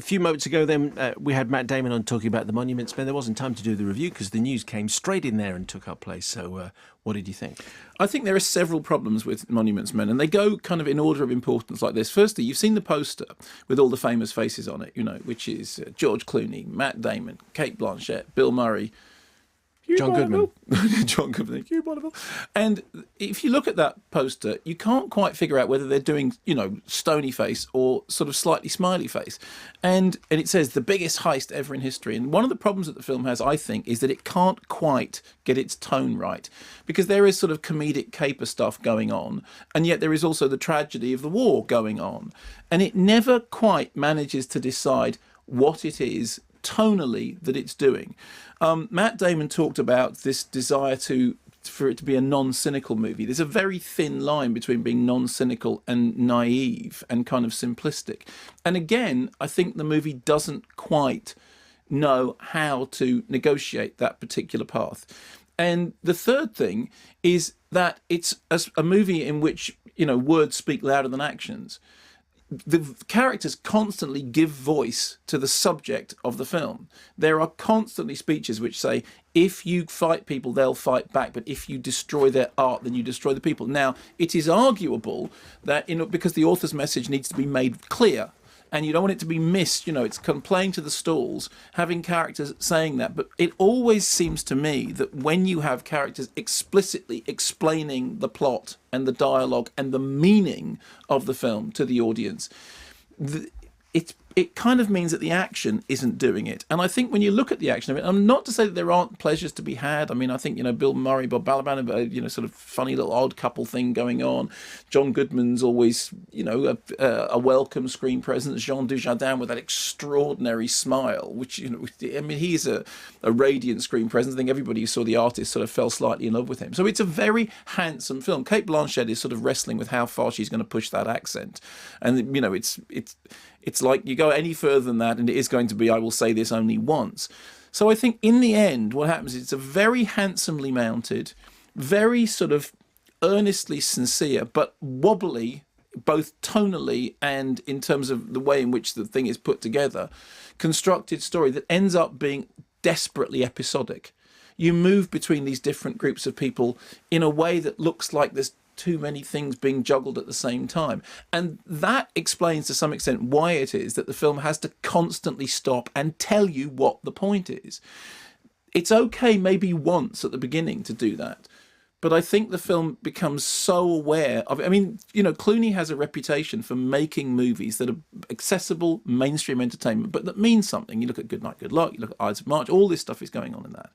A few moments ago, then, we had Matt Damon on talking about The Monuments Men. There wasn't time to do the review because the news came straight in there and took our place. So what did you think? I think there are several problems with Monuments Men, and they go kind of in order of importance like this. Firstly, you've seen the poster with all the famous faces on it, which is George Clooney, Matt Damon, Cate Blanchett, Bill Murray, John Goodman. John Goodman, Hugh Bonneville. And if you look at that poster, you can't quite figure out whether they're doing, stony face or sort of slightly smiley face. And it says the biggest heist ever in history. And one of the problems that the film has, I think, is that it can't quite get its tone right, because there is sort of comedic caper stuff going on, and yet there is also the tragedy of the war going on. And it never quite manages to decide what it is tonally that it's doing. Matt Damon talked about this desire for it to be a non-cynical movie. There's a very thin line between being non-cynical and naive and kind of simplistic. And again, I think the movie doesn't quite know how to negotiate that particular path. And the third thing is that it's a movie in which, words speak louder than actions. The characters constantly give voice to the subject of the film. There are constantly speeches which say, if you fight people, they'll fight back, but if you destroy their art, then you destroy the people. Now, it is arguable that, because the author's message needs to be made clear, and you don't want it to be missed, it's playing to the stalls, having characters saying that. But it always seems to me that when you have characters explicitly explaining the plot and the dialogue and the meaning of the film to the audience, it kind of means that the action isn't doing it. And I think when you look at the action of it, I'm not to say that there aren't pleasures to be had. I mean, I think, Bill Murray, Bob Balaban, sort of funny little odd couple thing going on. John Goodman's always, a welcome screen presence. Jean Dujardin with that extraordinary smile, which, he's a radiant screen presence. I think everybody who saw The Artist sort of fell slightly in love with him. So it's a very handsome film. Cate Blanchett is sort of wrestling with how far she's going to push that accent. And, it's like you go any further than that, and it is going to be, I will say this only once. So I think in the end, what happens is it's a very handsomely mounted, very sort of earnestly sincere, but wobbly, both tonally and in terms of the way in which the thing is put together, constructed story that ends up being desperately episodic. You move between these different groups of people in a way that looks like there's too many things being juggled at the same time. And that explains to some extent why it is that the film has to constantly stop and tell you what the point is. It's okay maybe once at the beginning to do that, but I think the film becomes so aware of it. I mean, Clooney has a reputation for making movies that are accessible, mainstream entertainment, but that mean something. You look at Good Night, Good Luck, you look at Ides of March, all this stuff is going on in that.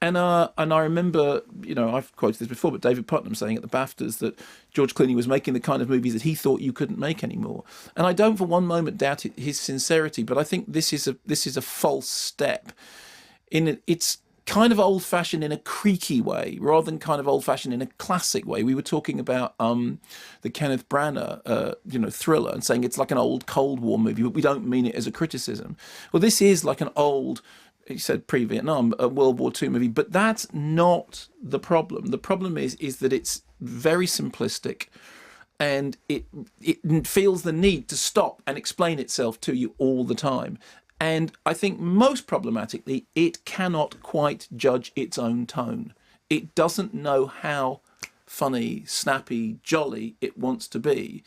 And I remember, I've quoted this before, but David Putnam saying at the BAFTAs that George Clooney was making the kind of movies that he thought you couldn't make anymore. And I don't for one moment doubt his sincerity, but I think this is a false step. It's kind of old-fashioned in a creaky way, rather than kind of old-fashioned in a classic way. We were talking about the Kenneth Branagh, thriller, and saying it's like an old Cold War movie, but we don't mean it as a criticism. Well, this is like an old, he said pre-Vietnam, a World War II movie, but that's not the problem. The problem is that it's very simplistic, and it feels the need to stop and explain itself to you all the time. And I think most problematically, it cannot quite judge its own tone. It doesn't know how funny, snappy, jolly it wants to be,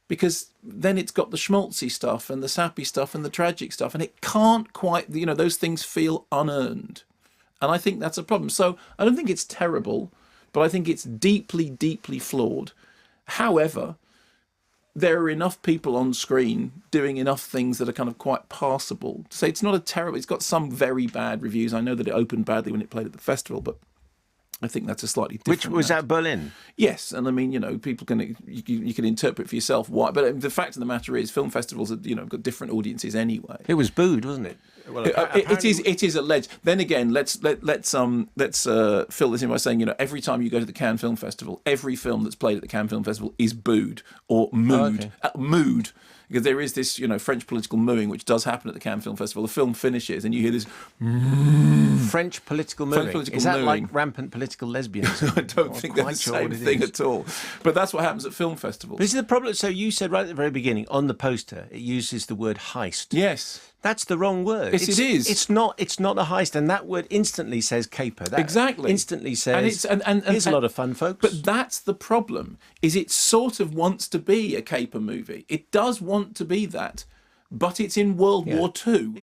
because then it's got the schmaltzy stuff and the sappy stuff and the tragic stuff, and it can't quite, those things feel unearned. And I think that's a problem. So I don't think it's terrible, but I think it's deeply, deeply flawed. However, there are enough people on screen doing enough things that are kind of quite passable to say it's not a terrible, it's got some very bad reviews. I know that it opened badly when it played at the festival, but I think that's a slightly different. Which was at Berlin? Yes, and I mean, people can you can interpret for yourself why. But the fact of the matter is, film festivals have got different audiences anyway. It was booed, wasn't it? Well, it is alleged. Then again, let's fill this in by saying, every time you go to the Cannes Film Festival, every film that's played at the Cannes Film Festival is booed or mooed. Oh, okay. Mood. because there is this, French political mooing, which does happen at the Cannes Film Festival. The film finishes and you hear this French political mooing. political Is that mooing. like rampant political lesbianism? I don't think they're the same thing at all. But that's what happens at film festivals. This is the problem. So you said right at the very beginning on the poster, it uses the word heist. Yes. That's the wrong word. Yes, it is. It's not a heist, and that word instantly says caper. That Exactly. instantly says, here's a lot of fun, folks. But that's the problem, is it sort of wants to be a caper movie. It does want to be that, but it's in World War II.